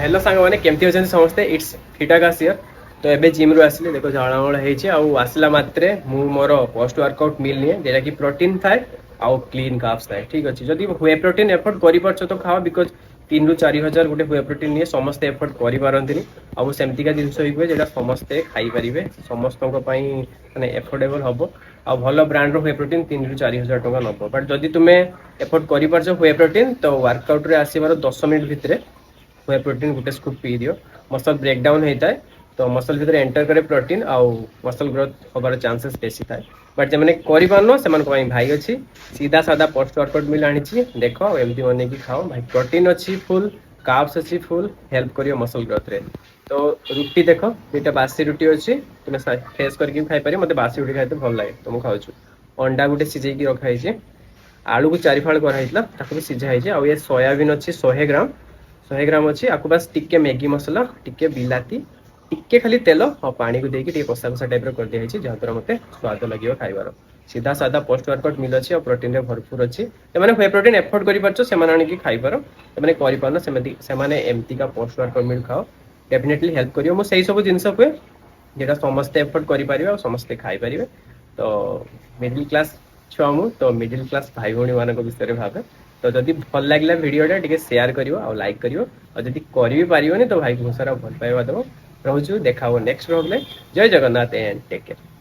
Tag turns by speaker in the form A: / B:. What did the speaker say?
A: Hello सांग मैंने केमती अच्छा समस्ते इट्स फिटाकाश हियर तो एबे जिम रु आसिले देखो झाड़ामळ होईछि आउ आसला मात्रे मु मोर पोस्ट वर्कआउट मील निए जेटा कि प्रोटीन थाए आउ क्लीन कार्ब्स थाए ठीक अछि जदि व्हे प्रोटीन एफोर्ड करि परछ तो खाओ बिकॉज 3 ରୁ 4 हजार गोटे व्हे प्रोटीन निए समस्ते एफोर्ड करि पारंतिनी आउ सेमतिका जिंस होई जेटा समस्ते खाई परिबे समस्तक पई माने एफोर्डेबल हबो आ भलो ब्रांड रो व्हे प्रोटीन 3 ରୁ 4 हजार टका नबो बट जदि तुमे एफोर्ड करि परछ व्हे प्रोटीन तो वर्कआउट रे आसीबार 10 मिनिट भितरे व्हे प्रोटीन गोटे स्कूप पी दियो मसल ब्रेक डाउन होता है तो मसल भीतर एंटर करे प्रोटीन आउ मसल ग्रोथ होबार चांसेस बेसी थाए बट जे माने करि पारनो से मानको भाई अछि सीधा सादा पोस्ट वर्कआउट मिल आनिछि देखो एमती बने की खाओ भाई प्रोटीन अछि फुल कार्ब्स अछि फुल हेल्प करियो मसल ग्रोथ रे तो रुटी देखो दुटा बासी रुटी अछि तुमे फ्रेश करके खाई पारे मते बासी रुटी खाइते भल लागे तो मु खाउछु अंडा गुटे सिझै की रखा हिचे आलू को चारि फाळ करा हितला ताको भी सिझा हिचे आ ये सोयाबीन अछि 100 ग्राम 100 ग्राम अच्छी आपको बस टिके मैगी मसला टिके बिलाती टिके खाली तेल और पानी को देके टिके कसा कसा टाइप रो कर दिया हिचे जहां मते स्वाद लागियो खाइबार सीधा सादा पोस्ट वर्कआउट मिल अछि और प्रोटीन रे भरपूर अछि से माने व्हे प्रोटीन एफोर्ड करि परछो से माने आनी की खाइ पारो से माने करि पारनो से माने एमती का पोस्ट वर्कआउट मिल खाओ डेफिनेटली हेल्प करियो मो सही सब जिंस हुए जेटा समस्त एफोर्ड करि परिबे और समस्त खाइ परिबे तो मिडिल क्लास छुआ मु तो मिडिल क्लास भाई भौणी मानक विषय भावे तो जदि भल लागला वीडियोटा टिके शेयर करियो और लाइक करियो और जदि करि पारियोनी तो भाई बहुत सारा भल पाइबा दबो रहउछु देखाबो नेक्स्ट व्लॉग में जय जगन्नाथ एंड टेक केयर।